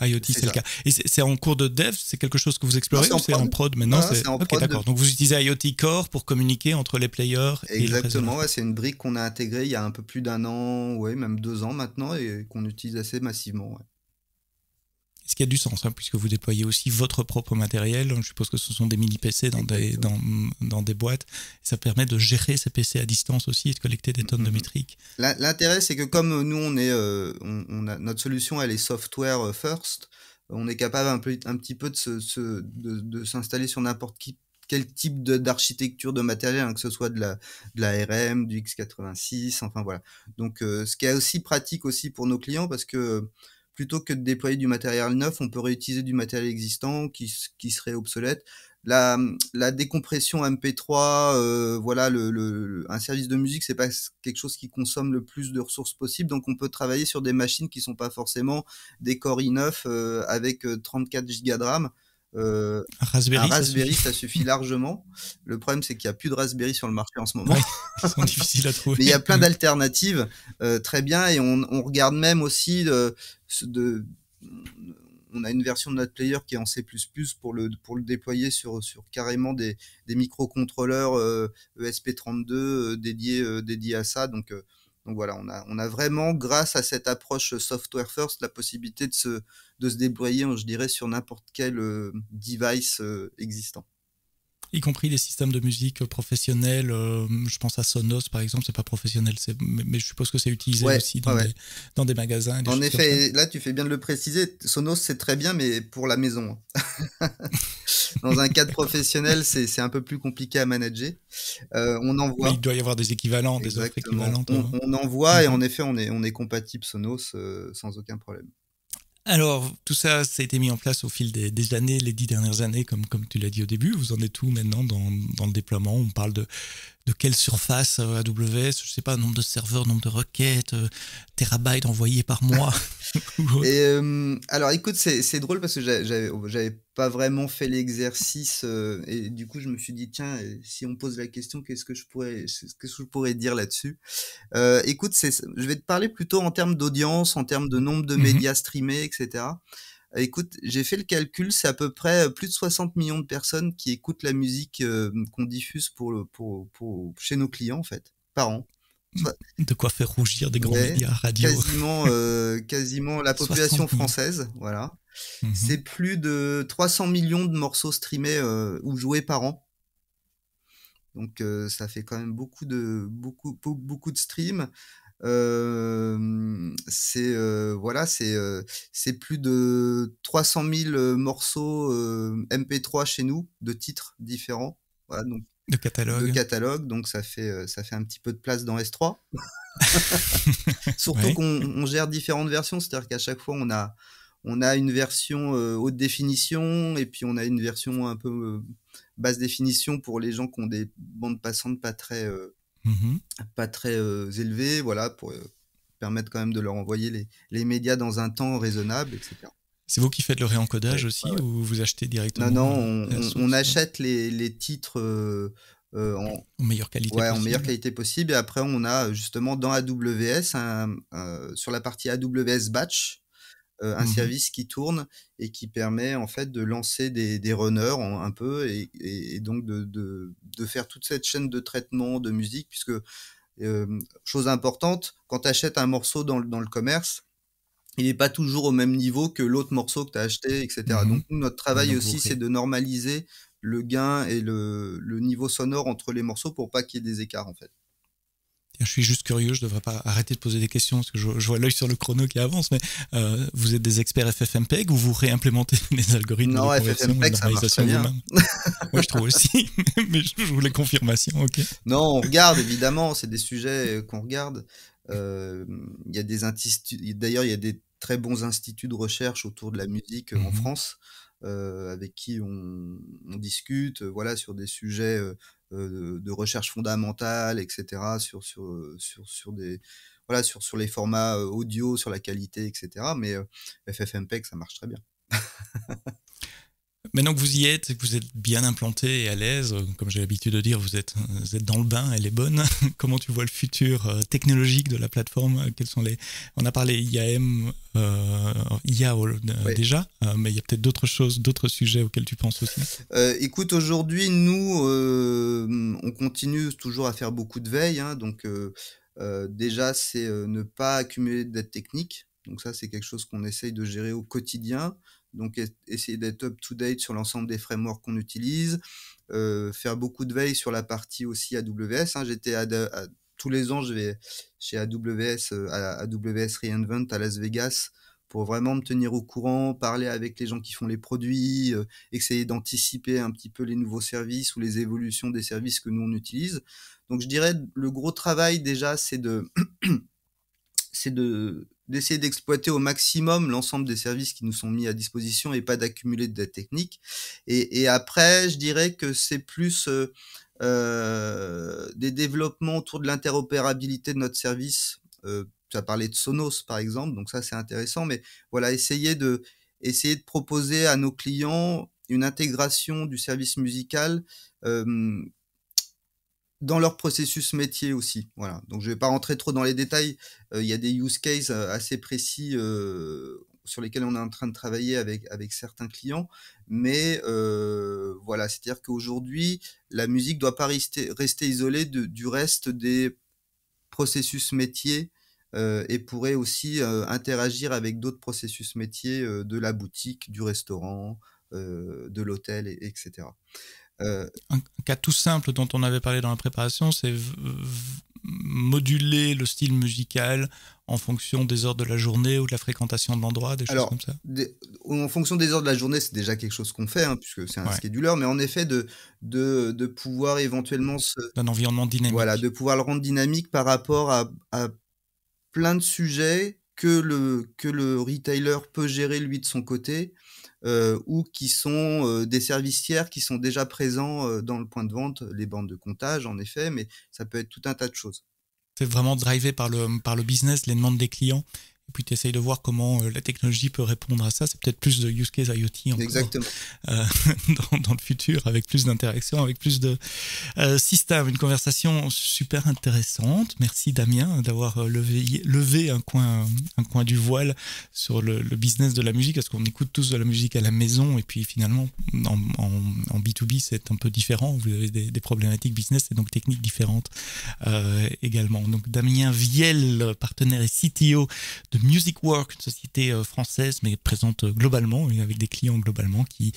IoT, c'est le cas. Et c'est en cours de dev, c'est quelque chose que vous explorez ou c'est en prod maintenant? C'est en prod. D'accord. Donc vous utilisez IoT Core pour communiquer entre les players. Exactement, ouais, c'est une brique qu'on a intégrée il y a un peu plus d'1 an, ouais, même 2 ans maintenant, et qu'on utilise assez massivement. Ouais. Ce qui a du sens, puisque vous déployez aussi votre propre matériel. Je suppose que ce sont des mini-PC dans des boîtes. Ça permet de gérer ces PC à distance aussi et de collecter des tonnes de métriques. L'intérêt, c'est que comme nous, notre solution, elle est software first, on est capable un petit peu de s'installer sur n'importe quel type d'architecture de matériel, que ce soit de la RM, du x86, enfin voilà. Donc, ce qui est aussi pratique aussi pour nos clients, parce que plutôt que de déployer du matériel neuf, on peut réutiliser du matériel existant qui serait obsolète. La décompression MP3, voilà, un service de musique, c'est pas quelque chose qui consomme le plus de ressources possible, donc on peut travailler sur des machines qui sont pas forcément des Core i9 avec 34 Go de RAM. Un Un Raspberry, ça Raspberry, suffit. ça suffit largement. Le problème, c'est qu'il y a plus de Raspberry sur le marché en ce moment. Oui, ils sont difficiles à trouver. Mais il y a plein d'alternatives, très bien, et on regarde même aussi on a une version de notre player qui est en C++ pour le déployer sur carrément des microcontrôleurs ESP32 dédiés à ça. Donc voilà, on a vraiment, grâce à cette approche software first, la possibilité de se déployer, je dirais, sur n'importe quel device existant. Y compris les systèmes de musique professionnels, je pense à Sonos par exemple, c'est pas professionnel, mais je suppose que c'est utilisé Ouais, aussi ouais, ouais. dans des magasins et des En choses comme ça. effet, là tu fais bien de le préciser, Sonos c'est très bien, mais pour la maison. Dans un cadre D'accord. professionnel, c'est un peu plus compliqué à manager. On en Mais voit, il doit y avoir des équivalents, des offres exactement. équivalentes. On en voit, et Mhm. en effet, on est compatible Sonos sans aucun problème. Alors, tout ça, ça a été mis en place au fil des années, les 10 dernières années, comme tu l'as dit au début. Vous en êtes où maintenant dans le déploiement? On parle de quelle surface AWS? Je sais pas, nombre de serveurs, nombre de requêtes, terabytes envoyés par mois ou Et autre. alors écoute, c'est drôle parce que j'avais pas vraiment fait l'exercice, et du coup je me suis dit tiens, si on me pose la question, qu'est-ce que je pourrais dire là-dessus? Écoute, je vais te parler plutôt en termes d'audience, en termes de nombre de Mhm. médias streamés, et cetera. Écoute, j'ai fait le calcul, c'est à peu près plus de 60 millions de personnes qui écoutent la musique qu'on diffuse chez nos clients, en fait, par an. Soit, De quoi faire rougir des grands ouais, médias radio. quasiment la population 60 millions. française, voilà. C'est Mhm. plus de 300 millions de morceaux streamés ou joués par an. Donc ça fait quand même beaucoup de streams. Voilà, c'est plus de 300 000 morceaux MP3 chez nous, de titres différents. Voilà, donc De de catalogue. catalogue, donc ça fait un petit peu de place dans S3. Surtout Ouais. qu'on gère différentes versions, c'est-à-dire qu'à chaque fois on a une version haute définition, et puis on a une version un peu basse définition pour les gens qui ont des bandes passantes Mhm. pas très élevées, voilà, pour permettre quand même de leur envoyer les médias dans un temps raisonnable, etc. C'est vous qui faites le réencodage Ouais, ouais, aussi ouais. ou vous achetez Non, non, directement la on source achète les titres en meilleure qualité ouais, en meilleure possible? qualité possible, et après on a justement dans AWS, sur la partie AWS Batch, un Mhm. service qui tourne et qui permet en fait de lancer des runners un peu, et donc de faire toute cette chaîne de traitement de musique, puisque chose importante, quand tu achètes un morceau dans le commerce, il n'est pas toujours au même niveau que l'autre morceau que tu as acheté, etc. Mhm. Donc nous, notre Ouais, travail donc vous aussi, c'est de normaliser le gain et le niveau sonore entre les morceaux pour pas qu'il y ait des écarts, en fait. je suis juste curieux, je devrais pas arrêter de poser des questions parce que je vois l'œil sur le chrono qui avance, mais vous êtes des experts FFmpeg ou vous réimplémentez les algorithmes de Non, conversion et de FFmpeg, ça marche très normalisation bien, hein. vous-même? Oui, je trouve aussi, mais je voulais confirmation, ok. Non, on regarde évidemment, c'est des sujets qu'on regarde. Il y a d'ailleurs, il y a des très bons instituts de recherche autour de la musique en Mhm. France, avec qui on discute, voilà, sur des sujets de recherche fondamentale, etc., sur des, voilà, sur les formats audio, sur la qualité, etc. Mais FFmpeg, ça marche très bien. Maintenant que vous y êtes, que vous êtes bien implanté et à l'aise, comme j'ai l'habitude de dire, vous êtes dans le bain, elle est bonne. Comment tu vois le futur technologique de la plateforme? Quels sont les... On a parlé IAM, IA Ouais. déjà, mais il y a peut-être d'autres choses, d'autres sujets auxquels tu penses aussi. Écoute, aujourd'hui, nous, on continue toujours à faire beaucoup de veille, hein, donc déjà, c'est ne pas accumuler de dettes techniques. Donc ça, c'est quelque chose qu'on essaye de gérer au quotidien. Donc essayer d'être up-to-date sur l'ensemble des frameworks qu'on utilise, faire beaucoup de veille sur la partie aussi AWS, hein. Tous les ans, je vais chez AWS, à AWS reInvent à Las Vegas, pour vraiment me tenir au courant, parler avec les gens qui font les produits, essayer d'anticiper un petit peu les nouveaux services ou les évolutions des services que nous on utilise. Donc je dirais le gros travail déjà, c'est d'essayer d'exploiter au maximum l'ensemble des services qui nous sont mis à disposition et pas d'accumuler de dettes techniques. Et après, je dirais que c'est plus des développements autour de l'interopérabilité de notre service. Tu as parlé de Sonos par exemple, donc ça c'est intéressant, mais voilà, essayer de proposer à nos clients une intégration du service musical dans leur processus métier aussi. Voilà. Donc je vais pas rentrer trop dans les détails. Il y a des use cases assez précis sur lesquels on est en train de travailler avec certains clients. Mais voilà, c'est-à-dire qu'aujourd'hui, la musique doit pas rester isolée du reste des processus métiers et pourrait aussi interagir avec d'autres processus métiers de la boutique, du restaurant, de l'hôtel, etc. Un cas tout simple dont on avait parlé dans la préparation, c'est moduler le style musical en fonction des heures de la journée ou de la fréquentation de l'endroit, des choses comme ça. En fonction des heures de la journée, c'est déjà quelque chose qu'on fait, hein, puisque c'est un scheduler, mais en effet, de pouvoir éventuellement d'un environnement dynamique. Voilà, de pouvoir le rendre dynamique par rapport à plein de sujets que le retailer peut gérer lui de son côté, ou qui sont des services tiers qui sont déjà présents dans le point de vente, les bornes de comptage en effet, mais ça peut être tout un tas de choses. C'est vraiment drivé par le business, les demandes des clients, et puis tu essayes de voir comment la technologie peut répondre à ça. C'est peut-être plus de use case IoT encore, exactement. Dans le futur, avec plus d'interactions, avec plus de systèmes. Une conversation super intéressante. Merci Damien d'avoir levé un coin du voile sur le business de la musique, parce qu'on écoute tous de la musique à la maison, et puis finalement en B2B c'est un peu différent. Vous avez des problématiques business et donc techniques différentes également. Donc Damien Viel, partenaire et CTO de MusicWork, une société française mais présente globalement et avec des clients globalement, qui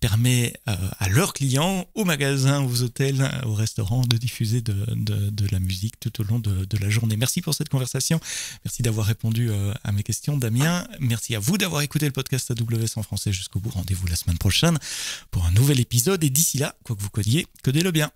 permet à leurs clients, aux magasins, aux hôtels, aux restaurants, de diffuser de la musique tout au long de la journée. Merci pour cette conversation. Merci d'avoir répondu à mes questions, Damien. Merci à vous d'avoir écouté le podcast AWS en français jusqu'au bout. Rendez-vous la semaine prochaine pour un nouvel épisode. Et d'ici là, quoi que vous codiez, codez-le bien.